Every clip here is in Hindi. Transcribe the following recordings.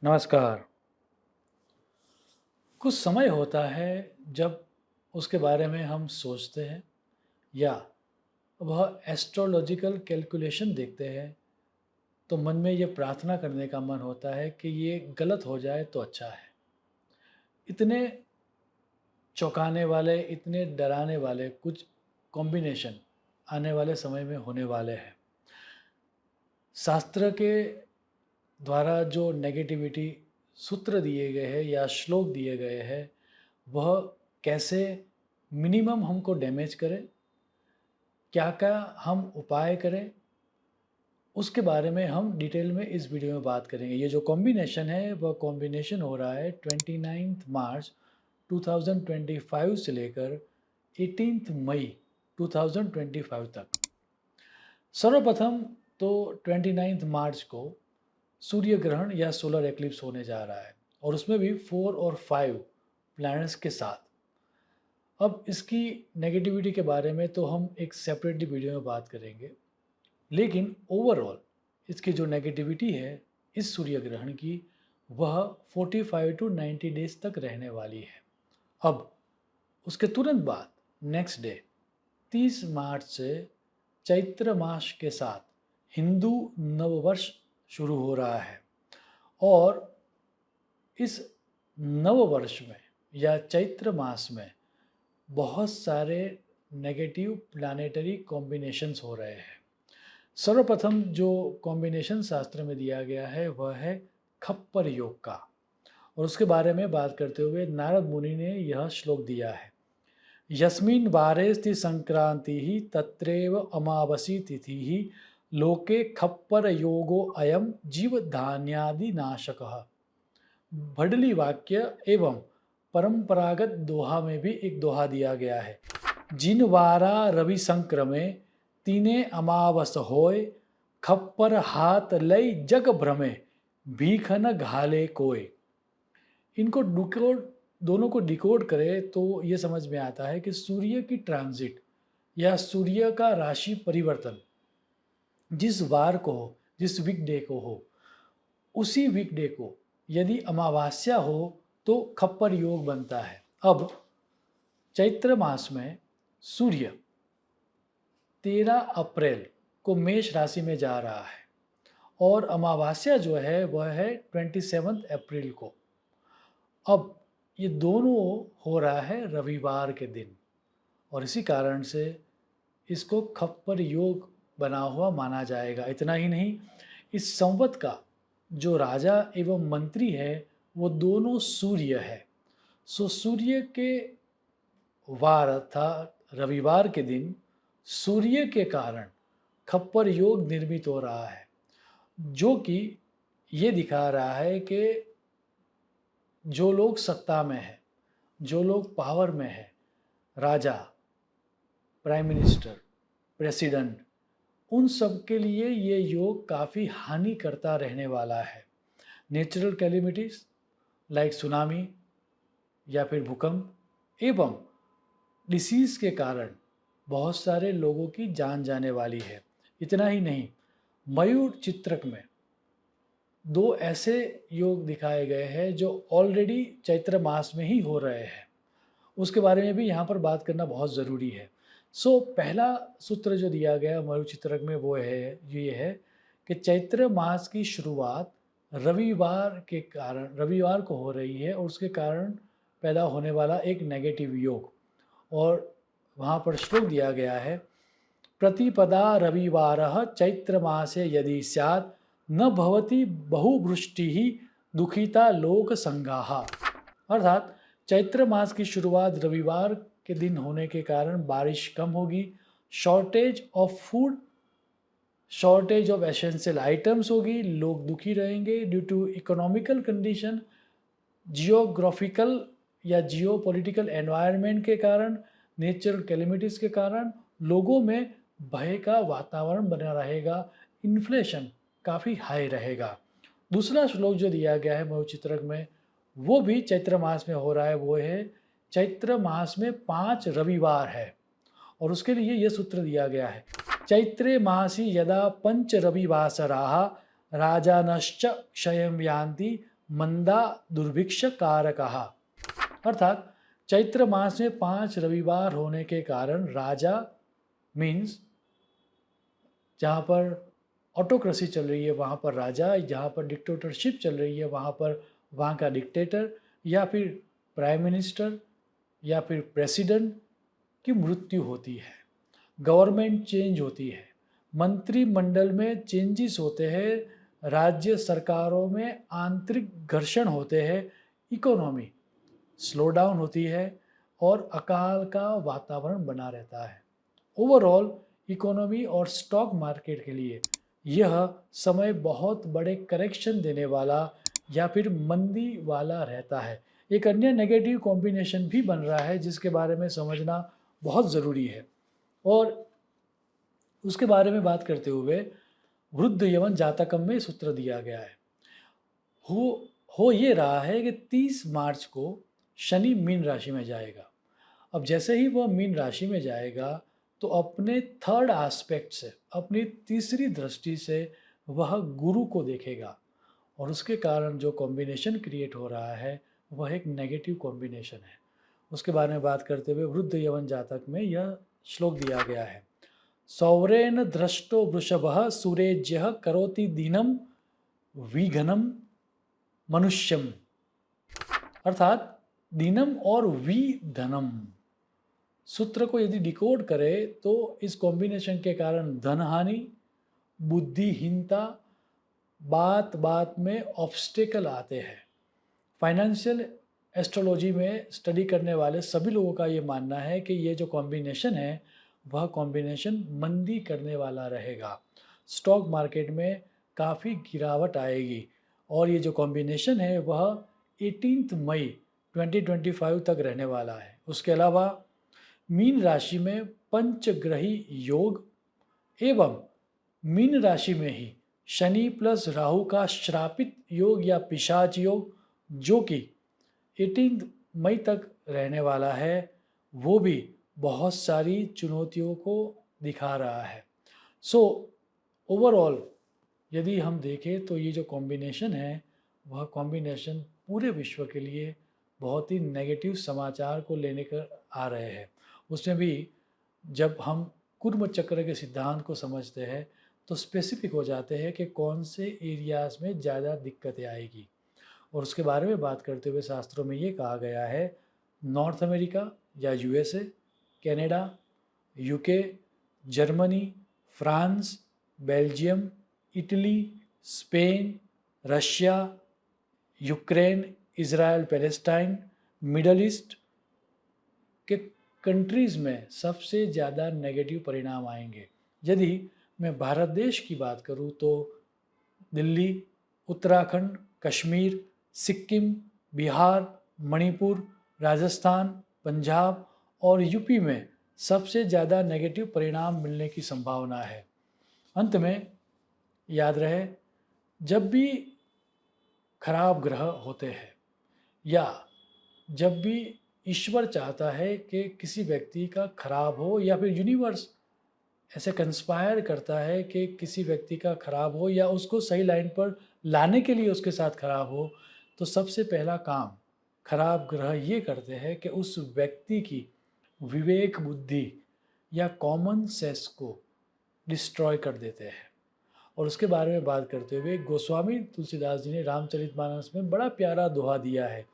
नमस्कार। कुछ समय होता है जब उसके बारे में हम सोचते हैं या वह एस्ट्रोलॉजिकल कैलकुलेशन देखते हैं तो मन में ये प्रार्थना करने का मन होता है कि ये गलत हो जाए तो अच्छा है। इतने चौंकाने वाले, इतने डराने वाले कुछ कॉम्बिनेशन आने वाले समय में होने वाले हैं। शास्त्र के द्वारा जो नेगेटिविटी सूत्र दिए गए हैं या श्लोक दिए गए हैं, वह कैसे मिनिमम हमको डैमेज करे, क्या-क्या हम उपाय करें, उसके बारे में हम डिटेल में इस वीडियो में बात करेंगे। ये जो कॉम्बिनेशन है, वह कॉम्बिनेशन हो रहा है 29 मार्च 2025 से लेकर 18 मई 2025 तक। सर्वप्रथम तो 29 मार्च को सूर्य ग्रहण या सोलर एक्लिप्स होने जा रहा है और उसमें भी 4 और 5 प्लैनेट्स के साथ। अब इसकी नेगेटिविटी के बारे में तो हम एक सेपरेटली वीडियो में बात करेंगे, लेकिन ओवरऑल इसकी जो नेगेटिविटी है इस सूर्य ग्रहण की, वह 45 टू 90 डेज तक रहने वाली है। अब उसके तुरंत बाद नेक्स्ट डे 30 मार्च से चैत्र मास के साथ हिंदू नववर्ष शुरू हो रहा है और इस नववर्ष में या चैत्र मास में बहुत सारे नेगेटिव प्लानेटरी कॉम्बिनेशंस हो रहे हैं। सर्वप्रथम जो कॉम्बिनेशन शास्त्र में दिया गया है वह है खप्पर योग का, और उसके बारे में बात करते हुए नारद मुनि ने यह श्लोक दिया है। यस्मिन् वारेस्ति संक्रांति ही तत्रैव अमावसी तिथि ही लोके खप्पर योगो अयम जीव धान्यादि नाशकः। भडली वाक्य एवं परंपरागत दोहा में भी एक दोहा दिया गया है। जिन वारा रवि संक्रमे तीने अमावस होय, खप्पर हाथ लई जग भ्रमे भीखन घाले कोय। इनको डिकोड दोनों को डिकोड करें तो ये समझ में आता है कि सूर्य की ट्रांजिट या सूर्य का राशि परिवर्तन जिस वार को हो, जिस वीकडे को हो, उसी वीकडे को यदि अमावस्या हो तो खप्पर योग बनता है। अब चैत्र मास में सूर्य 13 अप्रैल को मेष राशि में जा रहा है और अमावस्या जो है वह है 27 अप्रैल को। अब ये दोनों हो रहा है रविवार के दिन और इसी कारण से इसको खप्पर योग बना हुआ माना जाएगा। इतना ही नहीं, इस संवत का जो राजा एवं मंत्री है वो दोनों सूर्य है। सो सूर्य के वार अर्थात रविवार के दिन सूर्य के कारण खप्पर योग निर्मित हो रहा है, जो कि ये दिखा रहा है कि जो लोग सत्ता में है, जो लोग पावर में है, राजा, प्राइम मिनिस्टर, प्रेसिडेंट, उन सब के लिए ये योग काफ़ी हानि करता रहने वाला है। नेचुरल कैलेमिटीज़ लाइक सुनामी या फिर भूकंप एवं डिसीज़ के कारण बहुत सारे लोगों की जान जाने वाली है। इतना ही नहीं, मयूर चित्रक में 2 ऐसे योग दिखाए गए हैं जो ऑलरेडी चैत्र मास में ही हो रहे हैं। उसके बारे में भी यहाँ पर बात करना बहुत ज़रूरी है। सो पहला सूत्र जो दिया गया मयूर चित्रक में वो है, ये है कि चैत्र मास की शुरुआत रविवार को हो रही है और उसके कारण पैदा होने वाला एक नेगेटिव योग। और वहाँ पर श्लोक दिया गया है, प्रतिपदा रविवारः चैत्र मासे यदि स्यात् न भवति बहुवृष्टिः दुखिता लोक संगाः। अर्थात चैत्र मास की शुरुआत रविवार के दिन होने के कारण बारिश कम होगी, shortage of food, shortage of essential items होगी, लोग दुखी रहेंगे due to economical condition, geographical या जियोपॉलिटिकल एनवायरनमेंट के कारण, नेचुरल कैलेमिटीज़ के कारण लोगों में भय का वातावरण बना रहेगा, इन्फ्लेशन काफ़ी हाई रहेगा। दूसरा श्लोक जो दिया गया है मयूर चित्रक में वो भी चैत्र मास में हो रहा है, वो है चैत्र मास में 5 रविवार है और उसके लिए ये सूत्र दिया गया है, चैत्रे मासी यदा पंच रविवासराः राजानश्च क्षयं यान्ति मंदा दुर्भिक्ष कारकः। अर्थात चैत्र मास में 5 रविवार होने के कारण राजा मीन्स जहाँ पर ऑटोक्रेसी चल रही है वहाँ पर राजा, जहाँ पर डिक्टेटरशिप चल रही है वहाँ पर वहाँ का डिक्टेटर या फिर प्राइम मिनिस्टर या फिर प्रेसिडेंट की मृत्यु होती है, गवर्नमेंट चेंज होती है, मंत्रिमंडल में चेंजेस होते हैं, राज्य सरकारों में आंतरिक घर्षण होते हैं, इकोनॉमी स्लो डाउन होती है और अकाल का वातावरण बना रहता है। ओवरऑल इकोनॉमी और स्टॉक मार्केट के लिए यह समय बहुत बड़े करेक्शन देने वाला या फिर मंदी वाला रहता है। एक अन्य नेगेटिव कॉम्बिनेशन भी बन रहा है जिसके बारे में समझना बहुत ज़रूरी है और उसके बारे में बात करते हुए वृद्ध यवन जातकम में सूत्र दिया गया है। हो ये रहा है कि 30 मार्च को शनि मीन राशि में जाएगा। अब जैसे ही वह मीन राशि में जाएगा तो अपने थर्ड एस्पेक्ट से, अपनी तीसरी दृष्टि से वह गुरु को देखेगा और उसके कारण जो कॉम्बिनेशन क्रिएट हो रहा है वह एक नेगेटिव कॉम्बिनेशन है। उसके बारे में बात करते हुए वृद्ध यवन जातक में यह श्लोक दिया गया है। सौरेन दृष्टो वृषभः सुरेज्यः करोति दीनम विघ्नम मनुष्यम। अर्थात दीनम और विधनम सूत्र को यदि डिकोड करें तो इस कॉम्बिनेशन के कारण धन हानि, बुद्धिहीनता, बात बात में ऑब्स्टेकल आते हैं। फाइनेंशियल एस्ट्रोलॉजी में स्टडी करने वाले सभी लोगों का ये मानना है कि ये जो कॉम्बिनेशन है वह कॉम्बिनेशन मंदी करने वाला रहेगा। स्टॉक मार्केट में काफ़ी गिरावट आएगी और ये जो कॉम्बिनेशन है वह 18 मई 2025 तक रहने वाला है। उसके अलावा मीन राशि में पंचग्रही योग एवं मीन राशि में ही शनि प्लस राहु का श्रापित योग या पिशाच योग जो कि 18 मई तक रहने वाला है वो भी बहुत सारी चुनौतियों को दिखा रहा है। सो ओवरऑल यदि हम देखें तो ये जो कॉम्बिनेशन है वह कॉम्बिनेशन पूरे विश्व के लिए बहुत ही नेगेटिव समाचार को लेने कर आ रहे हैं। उसमें भी जब हम कुर्म चक्र के सिद्धांत को समझते हैं तो स्पेसिफिक हो जाते हैं कि कौन से एरियाज़ में ज़्यादा दिक्कतें आएगी और उसके बारे में बात करते हुए शास्त्रों में ये कहा गया है नॉर्थ अमेरिका या USA, Canada, UK, Germany, France, Belgium, Italy, Spain, Russia, Ukraine, Israel, Palestine, middle east के कंट्रीज़ में सबसे ज़्यादा नेगेटिव परिणाम आएंगे। यदि मैं भारत देश की बात करूं तो दिल्ली, उत्तराखंड, कश्मीर, सिक्किम, बिहार, मणिपुर, राजस्थान, पंजाब और यूपी में सबसे ज़्यादा नेगेटिव परिणाम मिलने की संभावना है। अंत में याद रहे, जब भी खराब ग्रह होते हैं या जब भी ईश्वर चाहता है कि किसी व्यक्ति का खराब हो या फिर यूनिवर्स ऐसे कंस्पायर करता है कि किसी व्यक्ति का खराब हो या उसको सही लाइन पर लाने के लिए उसके साथ खराब हो, तो सबसे पहला काम खराब ग्रह ये करते हैं कि उस व्यक्ति की विवेक बुद्धि या कॉमन सेंस को डिस्ट्रॉय कर देते हैं। और उसके बारे में बात करते हुए गोस्वामी तुलसीदास जी ने रामचरितमानस में बड़ा प्यारा दोहा दिया है।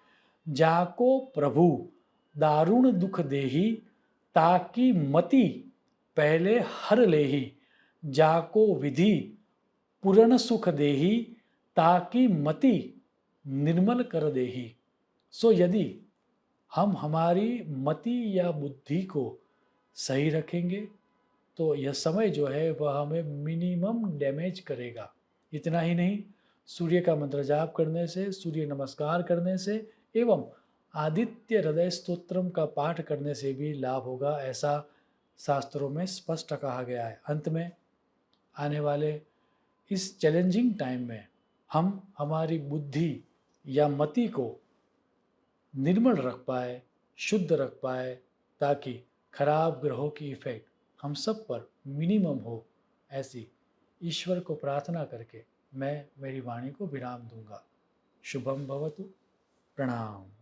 जाको प्रभु दारुण दुख देही ताकि मति पहले हर लेही, जाको विधि पूर्ण सुख देही ताकि मति निर्मल कर देही। सो यदि हम हमारी मति या बुद्धि को सही रखेंगे तो यह समय जो है वह हमें मिनिमम डैमेज करेगा। इतना ही नहीं, सूर्य का मंत्र जाप करने से, सूर्य नमस्कार करने से एवं आदित्य हृदय स्तोत्रम का पाठ करने से भी लाभ होगा, ऐसा शास्त्रों में स्पष्ट कहा गया है। अंत में आने वाले इस चैलेंजिंग टाइम में हम हमारी बुद्धि या मति को निर्मल रख पाए, शुद्ध रख पाए, ताकि खराब ग्रहों की इफेक्ट हम सब पर मिनिमम हो, ऐसी ईश्वर को प्रार्थना करके मैं मेरी वाणी को विराम दूंगा। शुभम भवतु। प्रणाम।